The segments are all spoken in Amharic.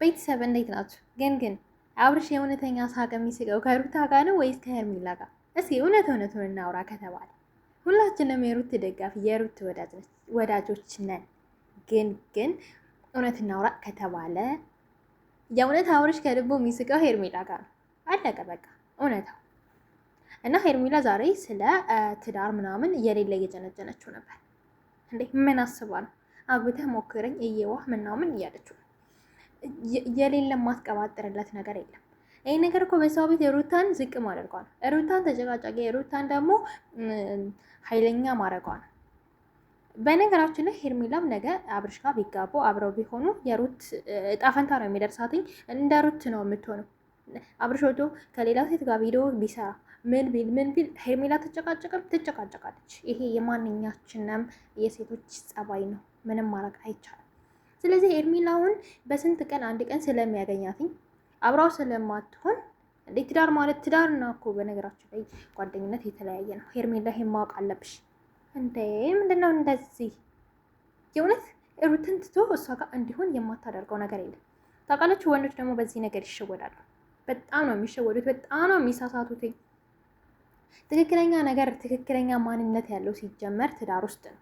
ቤተሰብ እንዴት ናችሁ? ግን አብርሽ የእውነተኛ ሳቅ የሚስቀው ከሩታ ጋር ነው ወይስ ከሄርሜላ ጋር? እስኪ እውነቱን እናውራ ከተባለ ሁላችንም የሩት ደጋፊ የሩት ወዳጆች ነን። ግን እውነት እናውራ ከተባለ የእውነት አብርሽ ከልቡ የሚስቀው ሄርሜላ ጋር ነው። አለቀ በቃ እውነታው። እና ሄርሜላ ዛሬ ስለ ትዳር ምናምን የሌለ እየጀነጀነችው ነበር። እንዴ ምን አስባ ነው? አግብተህ ሞክረኝ እየዋህ ምናምን እያለችው ነው። የሌለ ማስቀባጥርለት ነገር የለም። ይህ ነገር እኮ በሰው ቤት የሩታን ዝቅ ማድረጓ ነው። ሩታን ተጨቃጫቂ፣ የሩታን ደግሞ ኃይለኛ ማድረጓ ነው። በነገራችን ላይ ሄርሜላም ነገ አብርሽ ጋር ቢጋቡ አብረው ቢሆኑ የሩት እጣ ፈንታ ነው የሚደርሳትኝ። እንደ ሩት ነው የምትሆነው። አብርሽ ወዶ ከሌላ ሴት ጋር ቪዲዮ ቢሰራ ምን ቢል ሄርሜላ ትጨቃጨቃለች። ይሄ የማንኛችንም የሴቶች ጸባይ ነው። ምንም ማድረግ አይቻልም። ስለዚህ ሄርሜላውን በስንት ቀን አንድ ቀን ስለሚያገኛትኝ አብራው ስለማትሆን እንዴ ትዳር ማለት ትዳርና እኮ በነገራችን ላይ ጓደኝነት የተለያየ ነው። ሄርሜላ ይሄን ማወቅ አለብሽ። እንዴ ምንድነው እንደዚህ? የእውነት ሩትን ትቶ እሷ ጋር እንዲሆን የማታደርገው ነገር የለም። ታውቃለች። ወንዶች ደግሞ በዚህ ነገር ይሸወዳሉ። በጣም ነው የሚሸወዱት። በጣም ነው የሚሳሳቱት። ትክክለኛ ነገር ትክክለኛ ማንነት ያለው ሲጀመር ትዳር ውስጥ ነው።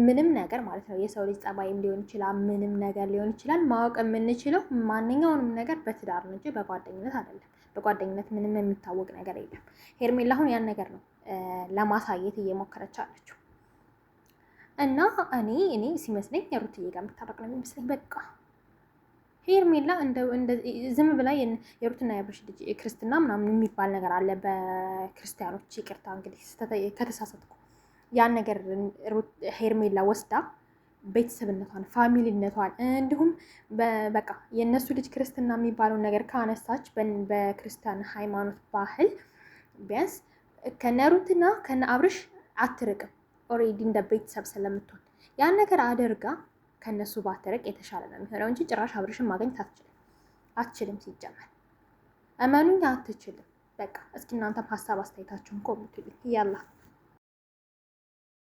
ምንም ነገር ማለት ነው። የሰው ልጅ ጸባይም ሊሆን ይችላል፣ ምንም ነገር ሊሆን ይችላል። ማወቅ የምንችለው ማንኛውንም ነገር በትዳር ነው እንጂ በጓደኝነት አይደለም። በጓደኝነት ምንም የሚታወቅ ነገር የለም። ሄርሜላ አሁን ያን ነገር ነው ለማሳየት እየሞከረች አለችው። እና እኔ ሲመስለኝ የሩትዬ ጋር የምታረቅ ነው የሚመስለኝ። በቃ ሄርሜላ ዝም ብላ የሩትና የአብርሽ ልጅ ክርስትና ምናምን የሚባል ነገር አለ በክርስቲያኖች። ይቅርታ እንግዲህ ከተሳሳትኩ። ያን ነገር ሄርሜላ ወስዳ ቤተሰብነቷን፣ ፋሚሊነቷን እንዲሁም በቃ የእነሱ ልጅ ክርስትና የሚባለውን ነገር ካነሳች በክርስቲያን ሃይማኖት ባህል ቢያንስ ከነሩትና ከነ አብርሽ አትርቅም። ኦሬዲ እንደ ቤተሰብ ስለምትሆን ያን ነገር አድርጋ ከነሱ ባትርቅ የተሻለ ነው የሚሆነው እንጂ ጭራሽ አብርሽን ማግኘት አትችልም። ሲጀመር እመኑኝ አትችልም። በቃ እስኪ እናንተም ሀሳብ አስተያየታችሁን ኮሜንት ያላ